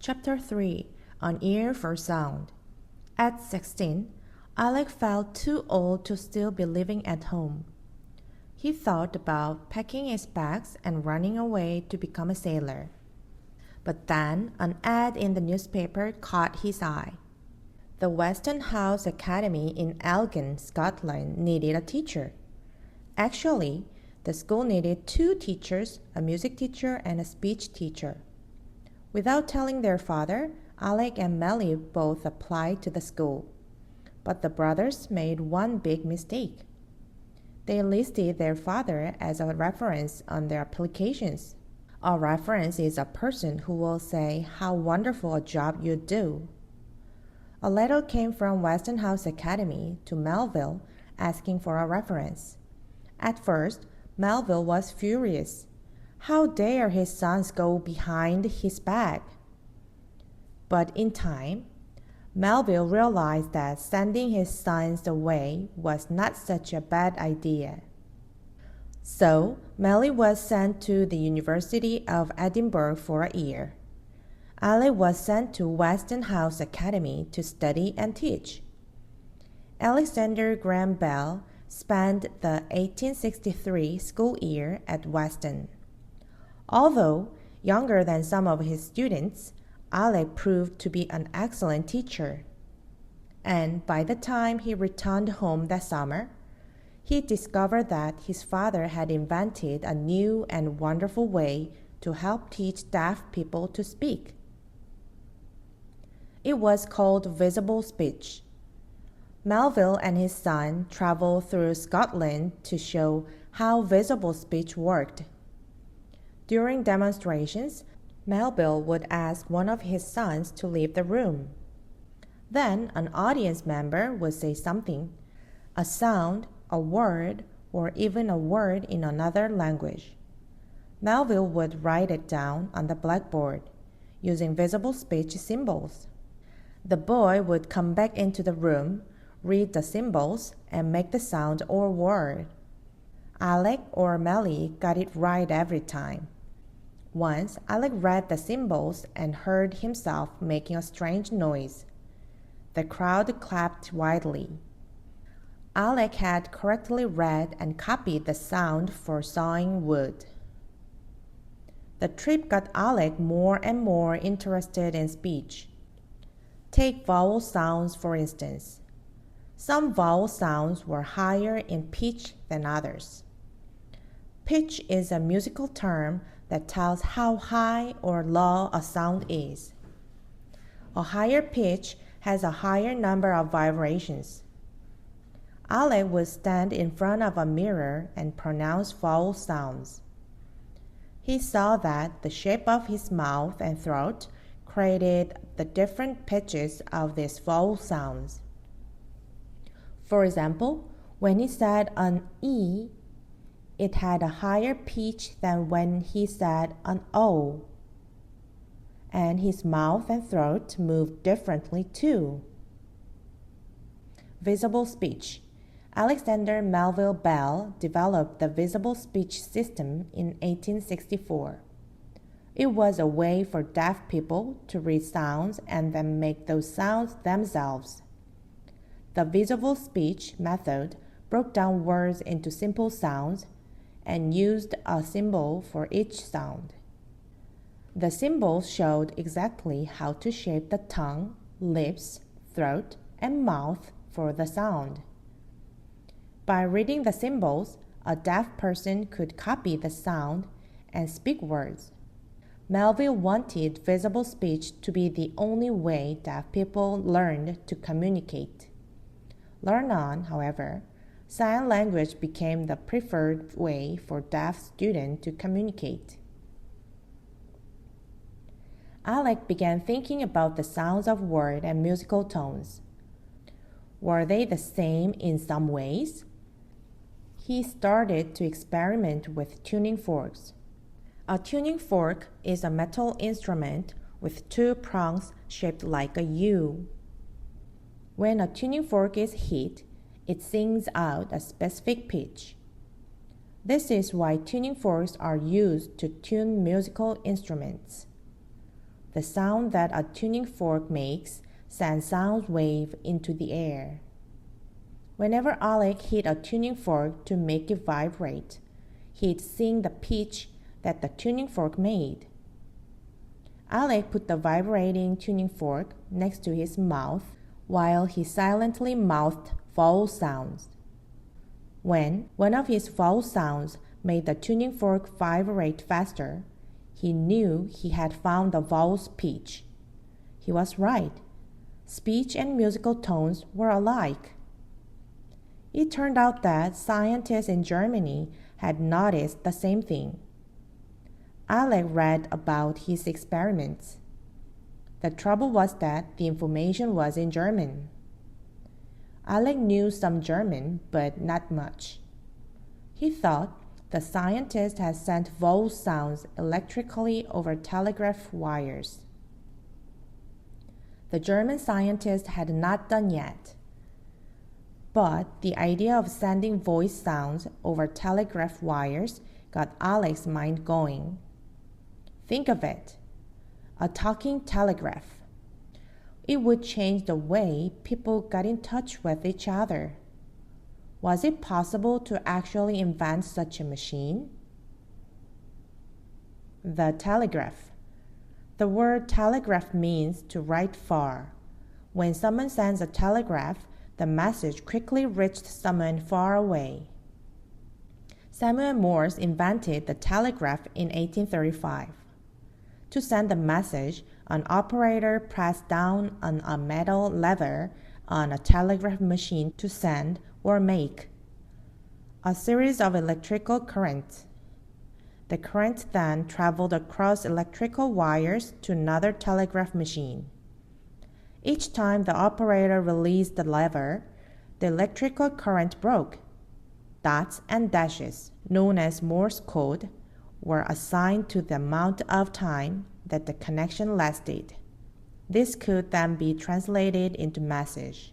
Chapter 3. An Ear for Sound. At 16, Alec felt too old to still be living at home. He thought about packing his bags and running away to become a sailor. But then an ad in the newspaper caught his eye. The Westonhouse Academy in Elgin, Scotland needed a teacher. Actually, the school needed 2 teachers, a music teacher and a speech teacher. Without telling their father, Alec and Melly both applied to the school. But the brothers made one big mistake. They listed their father as a reference on their applications. A reference is a person who will say how wonderful a job you do. A letter came from Westonhouse Academy to Melville asking for a reference. At first, Melville was furious. How dare his sons go behind his back? But in time, Melville realized that sending his sons away was not such a bad idea. So, Melly was sent to the University of Edinburgh for a year. Alec was sent to Westonhouse Academy to study and teach. Alexander Graham Bell spent the 1863 school year at Weston. Although younger than some of his students, Alec proved to be an excellent teacher. And by the time he returned home that summer, he discovered that his father had invented a new and wonderful way to help teach deaf people to speak. It was called visible speech. Melville and his son traveled through Scotland to show how visible speech worked. During demonstrations, Melville would ask one of his sons to leave the room. Then an audience member would say something, a sound, a word, or even a word in another language. Melville would write it down on the blackboard, using visible speech symbols. The boy would come back into the room, read the symbols, and make the sound or word. Alec or Melly got it right every time. Once, Alec read the symbols and heard himself making a strange noise. The crowd clapped wildly. Alec had correctly read and copied the sound for sawing wood. The trip got Alec more and more interested in speech. Take vowel sounds, for instance. Some vowel sounds were higher in pitch than others. Pitch is a musical term that tells how high or low a sound is. A higher pitch has a higher number of vibrations. Alec would stand in front of a mirror and pronounce vowel sounds. He saw that the shape of his mouth and throat created the different pitches of these vowel sounds. For example, when he said an E, it had a higher pitch than when he said an O. And his mouth and throat moved differently too. Visible speech. Alexander Melville Bell developed the visible speech system in 1864. It was a way for deaf people to read sounds and then make those sounds themselves. The visible speech method broke down words into simple sounds and used a symbol for each sound. The symbols showed exactly how to shape the tongue, lips, throat, and mouth for the sound. By reading the symbols, a deaf person could copy the sound and speak words. Melville wanted visible speech to be the only way deaf people learned to communicate. Later on, however, sign language became the preferred way for deaf students to communicate. Alec began thinking about the sounds of words and musical tones. Were they the same in some ways? He started to experiment with tuning forks. A tuning fork is a metal instrument with 2 prongs shaped like a U. When a tuning fork is hit, it sings out a specific pitch. This is why tuning forks are used to tune musical instruments. the sound that a tuning fork makes sends sound wave into the air. Whenever Alec hit a tuning fork to make it vibrate, he'd sing the pitch that the tuning fork made. Alec put the vibrating tuning fork next to his mouth while he silently mouthed vowel sounds. When one of his vowel sounds made the tuning fork vibrate faster, he knew he had found the vowel's pitch. He was right. Speech and musical tones were alike. It turned out that scientists in Germany had noticed the same thing. Alec read about his experiments. The trouble was that the information was in German. Alec knew some German, but not much. He thought the scientist had sent vowel sounds electrically over telegraph wires. The German scientist had not done yet. But the idea of sending voice sounds over telegraph wires got Alec's mind going. Think of it. A talking telegraph. It would change the way people got in touch with each other. Was it possible to actually invent such a machine? The telegraph. The word telegraph means to write far. When someone sends a telegraph, the message quickly reached someone far away. Samuel Morse invented the telegraph in 1835. To send a message, an operator pressed down on a metal lever on a telegraph machine to send or make a series of electrical currents. The current then traveled across electrical wires to another telegraph machine. Each time the operator released the lever, the electrical current broke. Dots and dashes, known as Morse code, were assigned to the amount of time that the connection lasted. This could then be translated into message.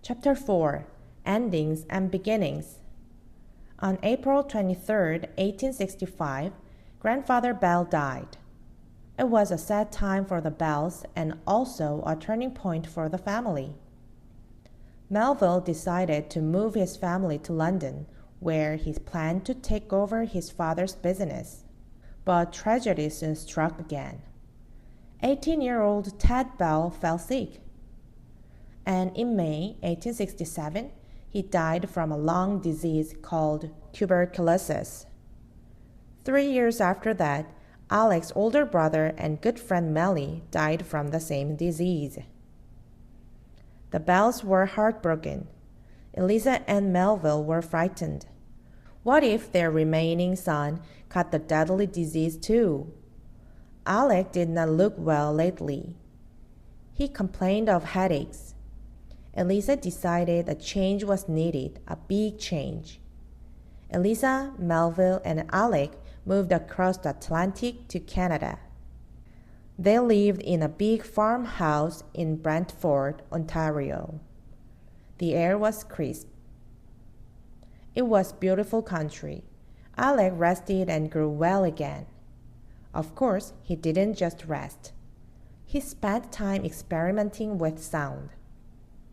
Chapter 4. Endings and Beginnings. On April 23, 1865, Grandfather Bell died. It was a sad time for the Bells and also a turning point for the family. Melville decided to move his family to London, where he planned to take over his father's business. But tragedy soon struck again. 18-year-old Ted Bell fell sick. And in May 1867, he died from a lung disease called tuberculosis. 3 years after that, Alec's older brother and good friend Melly died from the same disease. The Bells were heartbroken. Eliza and Melville were frightened. What if their remaining son caught the deadly disease too? Alec did not look well lately. He complained of headaches. Eliza decided a change was needed, a big change. Eliza, Melville, and Alec moved across the Atlantic to Canada. They lived in a big farmhouse in Brantford, Ontario. The air was crisp. It was beautiful country. Alec rested and grew well again. Of course, he didn't just rest. He spent time experimenting with sound.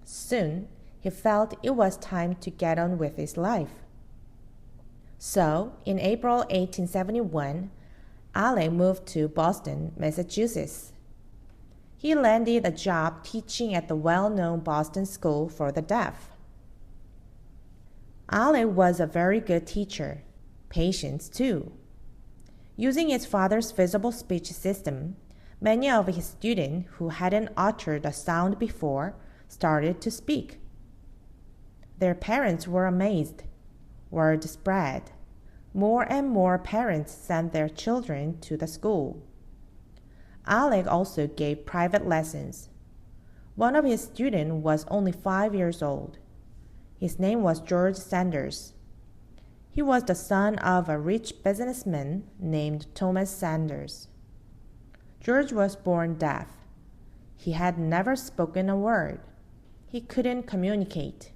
Soon, he felt it was time to get on with his life. So, in April 1871, Alec moved to Boston, Massachusetts. He landed a job teaching at the well-known Boston School for the Deaf. Alec was a very good teacher, patient too. Using his father's visible speech system, many of his students who hadn't uttered a sound before started to speak. Their parents were amazed. Word spread. More and more parents sent their children to the school. Alec also gave private lessons. One of his students was only 5 years old. His name was George Sanders. He was the son of a rich businessman named Thomas Sanders. George was born deaf. He had never spoken a word. He couldn't communicate.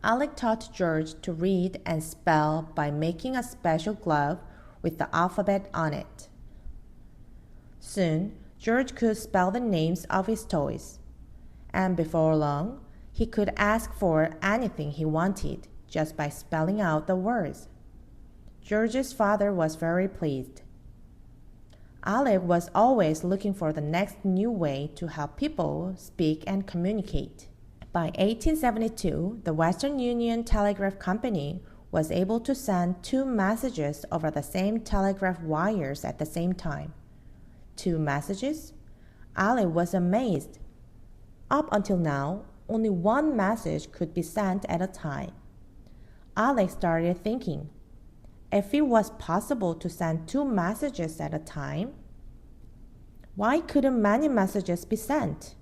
Alec taught George to read and spell by making a special glove with the alphabet on it. Soon, George could spell the names of his toys, and before long, he could ask for anything he wanted just by spelling out the words. George's father was very pleased. Alec was always looking for the next new way to help people speak and communicate. By 1872, the Western Union Telegraph Company was able to send 2 messages over the same telegraph wires at the same time. 2 messages? Alec was amazed. Up until now, only 1 message could be sent at a time. Alec started thinking, if it was possible to send 2 messages at a time, why couldn't many messages be sent?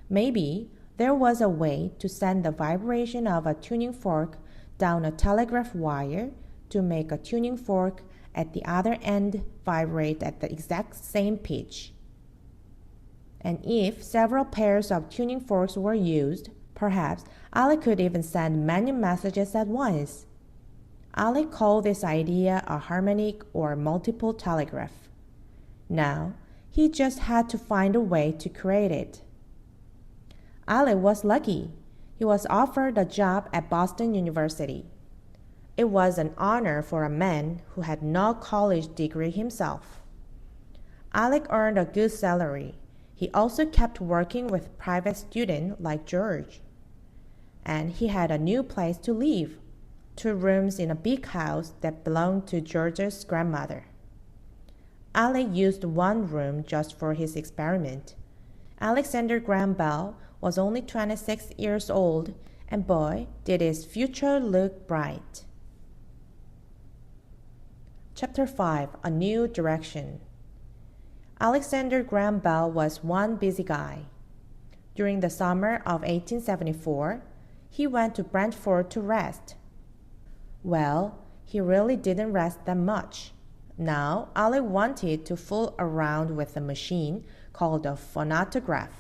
Maybe there was a way to send the vibration of a tuning fork down a telegraph wire to make a tuning fork at the other end vibrate at the exact same pitch. And if several pairs of tuning forks were used, perhaps Alec could even send many messages at once. Alec called this idea a harmonic or multiple telegraph. Now, he just had to find a way to create it. Alec was lucky. He was offered a job at Boston University. It was an honor for a man who had no college degree himself. Alec earned a good salary. He also kept working with private students like George. And he had a new place to live, 2 rooms in a big house that belonged to George's grandmother. Alec used 1 room just for his experiment. Alexander Graham Bell was only 26 years old, and boy, did his future look bright. Chapter 5, A New Direction. Alexander Graham Bell was one busy guy. During the summer of 1874, he went to Brantford to rest. Well, he really didn't rest that much. Now, Alec wanted to fool around with a machine called a phonograph.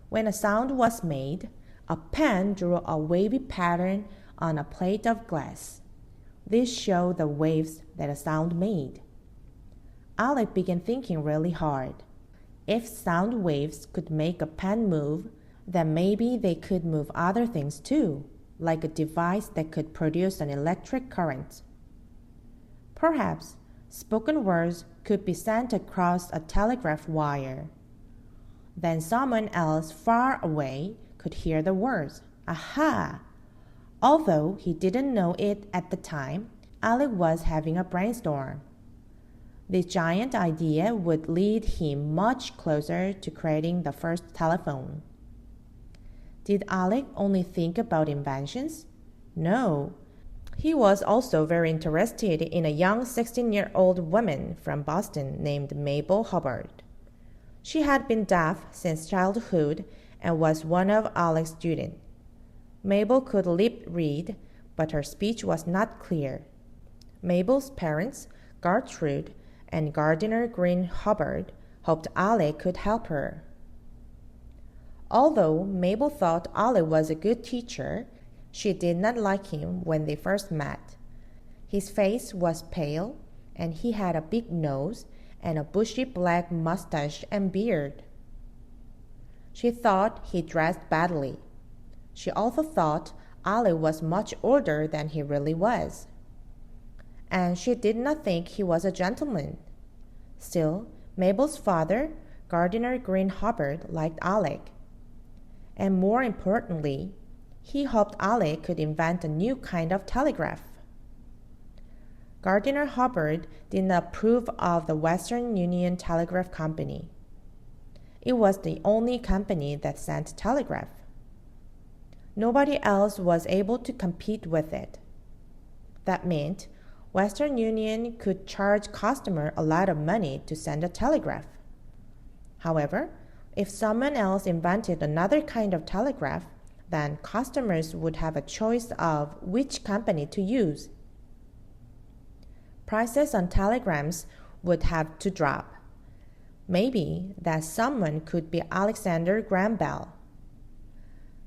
When a sound was made, a pen drew a wavy pattern on a plate of glass. This showed the waves that a sound made. Alec began thinking really hard. If sound waves could make a pen move, then maybe they could move other things too, like a device that could produce an electric current. Perhaps spoken words could be sent across a telegraph wire. Then someone else far away could hear the words. Aha! Although he didn't know it at the time, Alec was having a brainstorm. This giant idea would lead him much closer to creating the first telephone. Did Alec only think about inventions? No. He was also very interested in a young 16-year-old woman from Boston named Mabel Hubbard. She had been deaf since childhood and was one of Alec's students. Mabel could lip read, but her speech was not clear. Mabel's parents, Gertrude and Gardiner Green Hubbard, hoped Alec could help her. Although Mabel thought Alec was a good teacher, she did not like him when they first met. His face was pale, and he had a big nose and a bushy black mustache and beard. She thought he dressed badly. She also thought Alec was much older than he really was. And she did not think he was a gentleman. Still, Mabel's father, Gardiner Green Hubbard, liked Alec. And more importantly, he hoped Alec could invent a new kind of telegraph. Gardiner Hubbard did not approve of the Western Union Telegraph Company. It was the only company that sent telegraph. Nobody else was able to compete with it. That meant Western Union could charge customers a lot of money to send a telegraph. However, if someone else invented another kind of telegraph, then customers would have a choice of which company to use. Prices on telegrams would have to drop. Maybe that someone could be Alexander Graham Bell.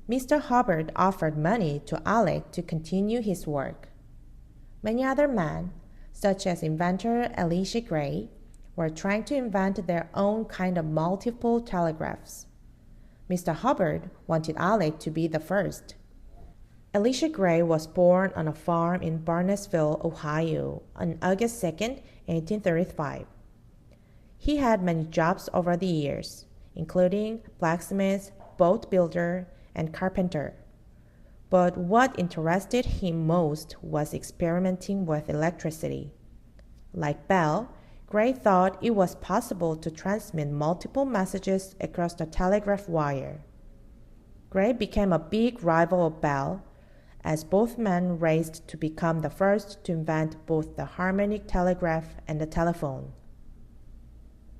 Mr. Hubbard offered money to Alec to continue his work. Many other men, such as inventor Elisha Gray, were trying to invent their own kind of multiple telegraphs. Mr. Hubbard wanted Alec to be the first. Elisha Gray was born on a farm in Barnesville, Ohio, on August 2, 1835. He had many jobs over the years, including blacksmith, boat builder, and carpenter. But what interested him most was experimenting with electricity. Like Bell, Gray thought it was possible to transmit multiple messages across the telegraph wire. Gray became a big rival of Bell, as both men raced to become the first to invent both the harmonic telegraph and the telephone.